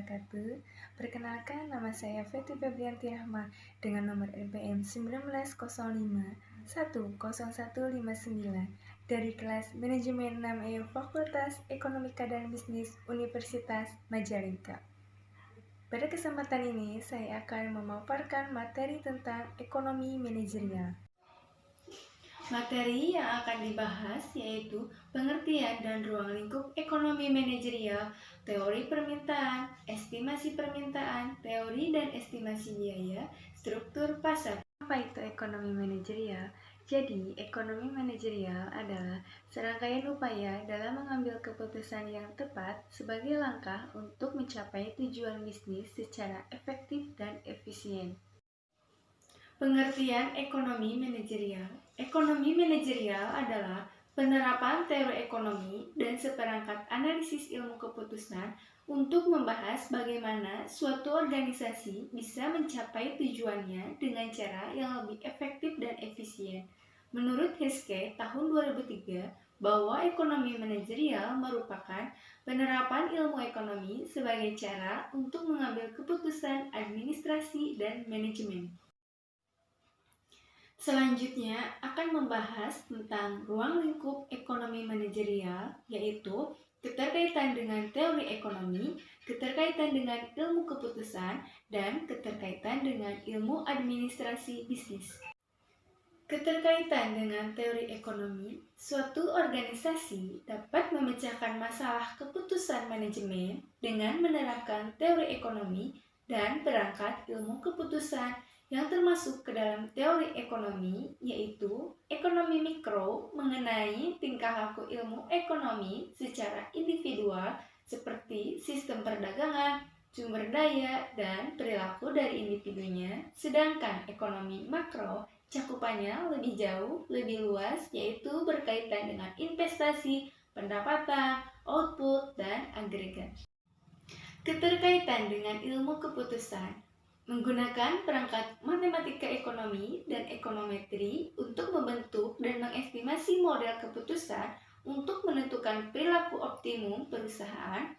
wabarakatuh. Perkenalkan, nama saya Feti Febrianti Rahma dengan nomor NPM 1905 10159 dari kelas Manajemen 6E Fakultas Ekonomika dan Bisnis Universitas Majalengka. Pada kesempatan ini, saya akan memaparkan materi tentang ekonomi manajerial. Materi yang akan dibahas yaitu pengertian dan ruang lingkup ekonomi manajerial, teori permintaan, estimasi permintaan, teori dan estimasi biaya, struktur pasar. Apa itu ekonomi manajerial? Jadi, ekonomi manajerial adalah serangkaian upaya dalam mengambil keputusan yang tepat sebagai langkah untuk mencapai tujuan bisnis secara efektif dan efisien. Pengertian ekonomi manajerial. Ekonomi manajerial adalah penerapan teori ekonomi dan seperangkat analisis ilmu keputusan untuk membahas bagaimana suatu organisasi bisa mencapai tujuannya dengan cara yang lebih efektif dan efisien. Menurut Heske tahun 2003, bahwa ekonomi manajerial merupakan penerapan ilmu ekonomi sebagai cara untuk mengambil keputusan administrasi dan manajemen. Selanjutnya akan membahas tentang ruang lingkup ekonomi manajerial, yaitu keterkaitan dengan teori ekonomi, keterkaitan dengan ilmu keputusan, dan keterkaitan dengan ilmu administrasi bisnis. Keterkaitan dengan teori ekonomi, suatu organisasi dapat memecahkan masalah keputusan manajemen dengan menerapkan teori ekonomi dan perangkat ilmu keputusan yang termasuk ke dalam teori ekonomi, yaitu ekonomi mikro mengenai tingkah laku ilmu ekonomi secara individual seperti sistem perdagangan, sumber daya, dan perilaku dari individunya, sedangkan ekonomi makro cakupannya lebih jauh, lebih luas, yaitu berkaitan dengan investasi, pendapatan, output, dan agregat. Keterkaitan dengan ilmu keputusan menggunakan perangkat matematika ekonomi dan ekonometri untuk membentuk dan mengestimasi model keputusan untuk menentukan perilaku optimum perusahaan,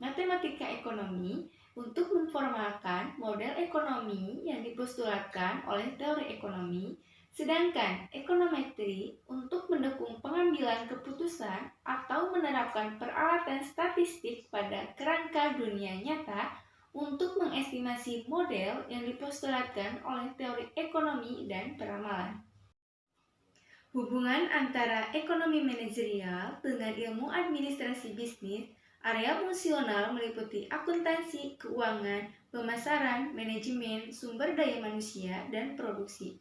matematika ekonomi untuk menformalkan model ekonomi yang dipostulatkan oleh teori ekonomi, sedangkan ekonometri untuk mendukung pengambilan keputusan atau menerapkan peralatan statistik pada kerangka dunia nyata untuk mengestimasi model yang dipostulatkan oleh teori ekonomi dan peramalan. Hubungan antara ekonomi manajerial dengan ilmu administrasi bisnis, area fungsional meliputi akuntansi, keuangan, pemasaran, manajemen, sumber daya manusia, dan produksi.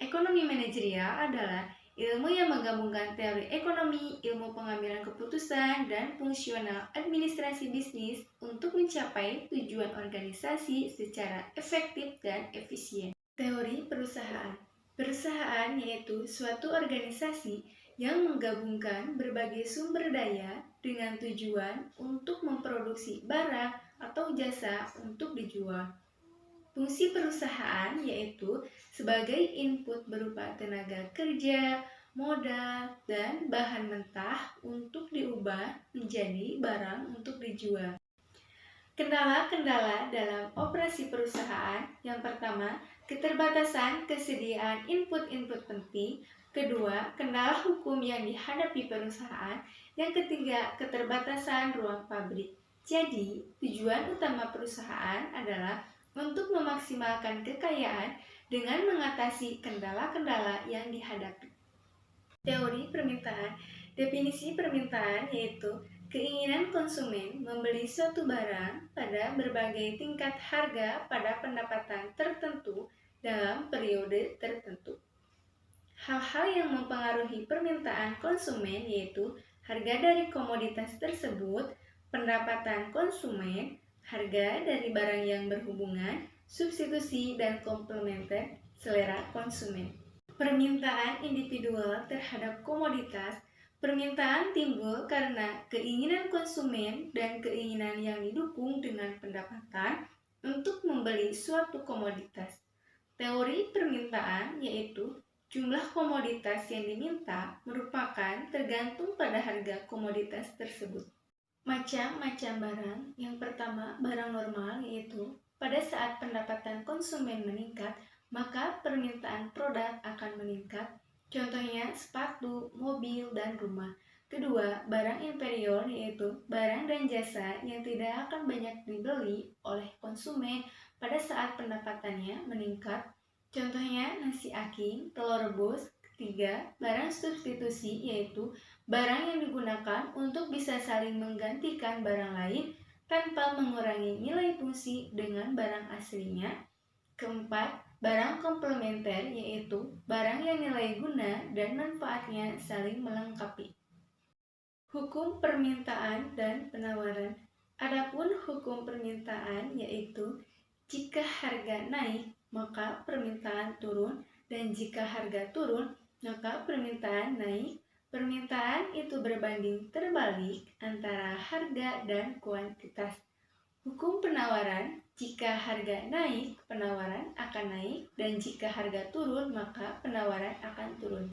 Ekonomi manajerial adalah ilmu yang menggabungkan teori ekonomi, ilmu pengambilan keputusan, dan fungsional administrasi bisnis untuk mencapai tujuan organisasi secara efektif dan efisien. Teori perusahaan. Perusahaan yaitu suatu organisasi yang menggabungkan berbagai sumber daya dengan tujuan untuk memproduksi barang atau jasa untuk dijual. Fungsi perusahaan yaitu sebagai input berupa tenaga kerja, modal, dan bahan mentah untuk diubah menjadi barang untuk dijual. Kendala-kendala dalam operasi perusahaan. Yang pertama, keterbatasan kesediaan input-input penting. Kedua, kendala hukum yang dihadapi perusahaan. Yang ketiga, keterbatasan ruang pabrik. Jadi, tujuan utama perusahaan adalah untuk memaksimalkan kekayaan dengan mengatasi kendala-kendala yang dihadapi. Teori permintaan. Definisi permintaan yaitu keinginan konsumen membeli suatu barang pada berbagai tingkat harga pada pendapatan tertentu dalam periode tertentu. Hal-hal yang mempengaruhi permintaan konsumen yaitu harga dari komoditas tersebut, pendapatan konsumen, harga dari barang yang berhubungan, substitusi dan komplementer, selera konsumen. Permintaan individual terhadap komoditas. Permintaan timbul karena keinginan konsumen dan keinginan yang didukung dengan pendapatan untuk membeli suatu komoditas. Teori permintaan yaitu jumlah komoditas yang diminta merupakan tergantung pada harga komoditas tersebut. Macam-macam barang. Yang pertama, barang normal, yaitu pada saat pendapatan konsumen meningkat, maka permintaan produk akan meningkat. Contohnya sepatu, mobil, dan rumah. Kedua, barang inferior, yaitu barang dan jasa yang tidak akan banyak dibeli oleh konsumen pada saat pendapatannya meningkat. Contohnya nasi aking, telur rebus. Ketiga, barang substitusi, yaitu barang yang digunakan untuk bisa saling menggantikan barang lain tanpa mengurangi nilai fungsi dengan barang aslinya. Keempat, barang komplementer, yaitu barang yang nilai guna dan manfaatnya saling melengkapi. Hukum permintaan dan penawaran. Adapun hukum permintaan yaitu jika harga naik, maka permintaan turun, dan jika harga turun, maka permintaan naik. Permintaan itu berbanding terbalik antara harga dan kuantitas. Hukum penawaran, jika harga naik, penawaran akan naik, dan jika harga turun, maka penawaran akan turun.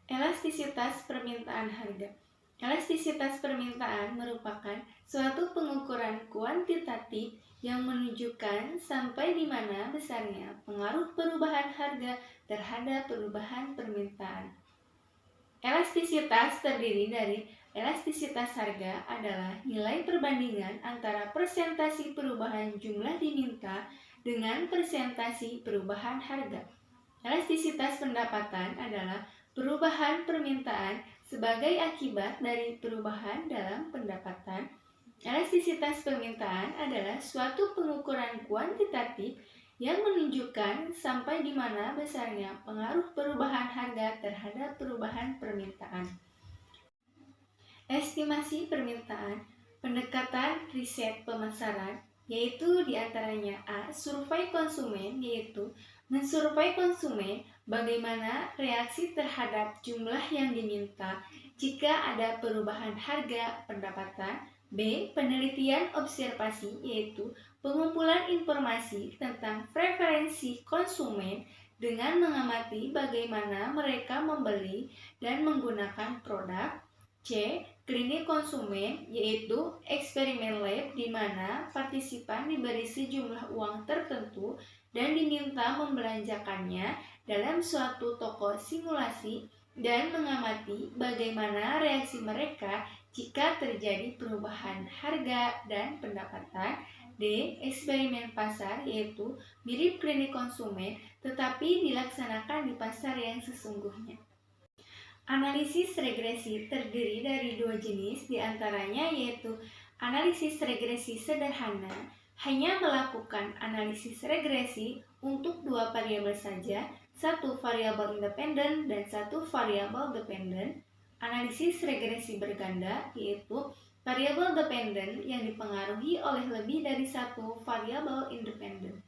Elastisitas permintaan harga. Elastisitas permintaan merupakan suatu pengukuran kuantitatif yang menunjukkan sampai di mana besarnya pengaruh perubahan harga terhadap perubahan permintaan. Elastisitas terdiri dari elastisitas harga adalah nilai perbandingan antara persentase perubahan jumlah diminta dengan persentase perubahan harga. Elastisitas pendapatan adalah perubahan permintaan sebagai akibat dari perubahan dalam pendapatan. Elastisitas permintaan adalah suatu pengukuran kuantitatif yang menunjukkan sampai di mana besarnya pengaruh perubahan harga terhadap perubahan permintaan. Estimasi permintaan, pendekatan riset pemasaran, yaitu diantaranya A. Survei konsumen, yaitu mensurvei konsumen bagaimana reaksi terhadap jumlah yang diminta jika ada perubahan harga pendapatan. B. Penelitian observasi, yaitu pengumpulan informasi tentang preferensi konsumen dengan mengamati bagaimana mereka membeli dan menggunakan produk. C. Klinik konsumen, yaitu eksperimen lab di mana partisipan diberi sejumlah uang tertentu dan diminta membelanjakannya dalam suatu toko simulasi dan mengamati bagaimana reaksi mereka jika terjadi perubahan harga dan pendapatan. D. Eksperimen pasar, yaitu mirip klinik konsumen tetapi dilaksanakan di pasar yang sesungguhnya. Analisis regresi terdiri dari dua jenis, diantaranya yaitu analisis regresi sederhana, hanya melakukan analisis regresi untuk dua variabel saja, satu variabel independen dan satu variabel dependen. Analisis regresi berganda yaitu variabel dependen yang dipengaruhi oleh lebih dari satu variabel independen.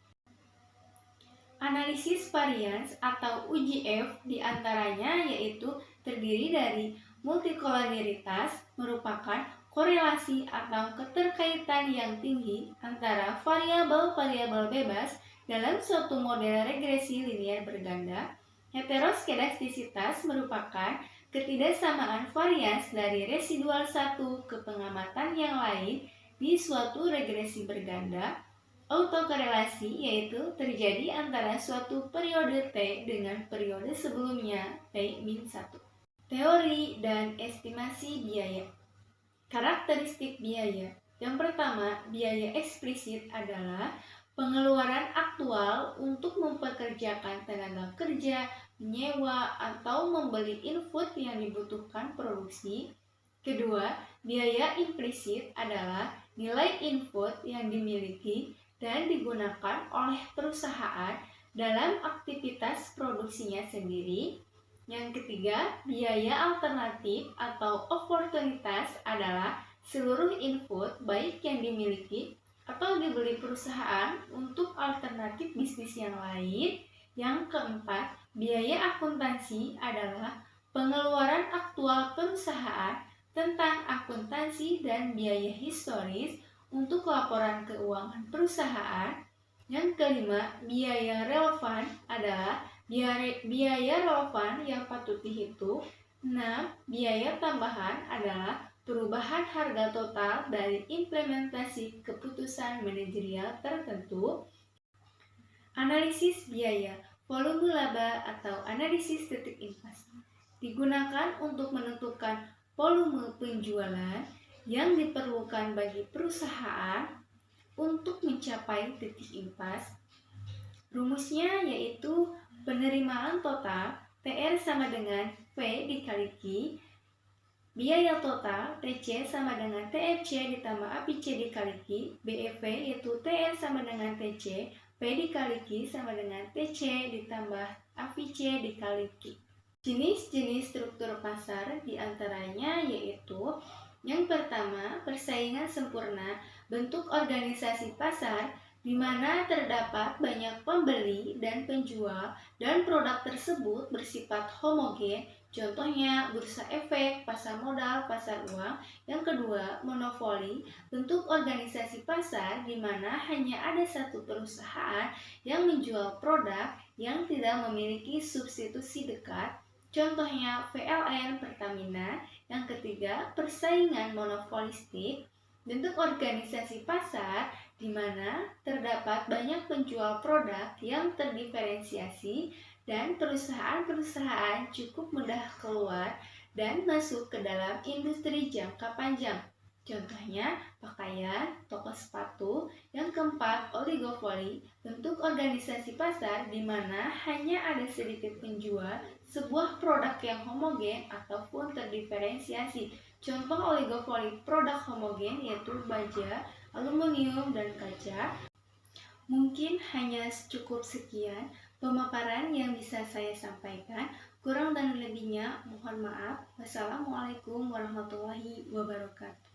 Analisis varians atau UGF diantaranya yaitu terdiri dari multikolonialitas, merupakan korelasi atau keterkaitan yang tinggi antara variabel-variabel bebas dalam suatu model regresi linear berganda. Heteroskedastisitas merupakan ketidaksamaan varians dari residual satu ke pengamatan yang lain di suatu regresi berganda. Autokorelasi yaitu terjadi antara suatu periode T dengan periode sebelumnya T-1. Teori dan estimasi biaya. Karakteristik biaya. Yang pertama, biaya eksplisit adalah pengeluaran aktual untuk mempekerjakan tenaga kerja, menyewa, atau membeli input yang dibutuhkan produksi. Kedua, biaya implisit adalah nilai input yang dimiliki dan digunakan oleh perusahaan dalam aktivitas produksinya sendiri. Yang ketiga, biaya alternatif atau oportunitas adalah seluruh input baik yang dimiliki atau dibeli perusahaan untuk alternatif bisnis yang lain. Yang keempat, biaya akuntansi adalah pengeluaran aktual perusahaan tentang akuntansi dan biaya historis untuk laporan keuangan perusahaan. Yang kelima, biaya relevan adalah biaya relevan yang patut dihitung. 6. Biaya tambahan adalah perubahan harga total dari implementasi keputusan manajerial tertentu, analisis biaya, volume laba atau analisis titik impas digunakan untuk menentukan volume penjualan yang diperlukan bagi perusahaan untuk mencapai titik impas. Rumusnya yaitu penerimaan total TR sama dengan V dikali Q, biaya total TC sama dengan TFC ditambah APC dikali Q, BEP yaitu TR sama dengan TC, P dikali Q sama dengan TC ditambah APC dikali Q. Jenis-jenis struktur pasar diantaranya yaitu yang pertama, persaingan sempurna, bentuk organisasi pasar di mana terdapat banyak pembeli dan penjual dan produk tersebut bersifat homogen, contohnya bursa efek, pasar modal, pasar uang. Yang kedua, monopoli, bentuk organisasi pasar di mana hanya ada satu perusahaan yang menjual produk yang tidak memiliki substitusi dekat, contohnya PLN, Pertamina. Yang ketiga, persaingan monopolistik, bentuk organisasi pasar di mana terdapat banyak penjual produk yang terdiferensiasi dan perusahaan-perusahaan cukup mudah keluar dan masuk ke dalam industri jangka panjang. Contohnya, pakaian, toko sepatu. Yang keempat, oligopoli, bentuk organisasi pasar di mana hanya ada sedikit penjual sebuah produk yang homogen ataupun terdiferensiasi. Contoh oligopoli produk homogen yaitu baja, aluminium, dan kaca. Mungkin hanya cukup sekian pemaparan yang bisa saya sampaikan. Kurang dan lebihnya mohon maaf. Wassalamualaikum warahmatullahi wabarakatuh.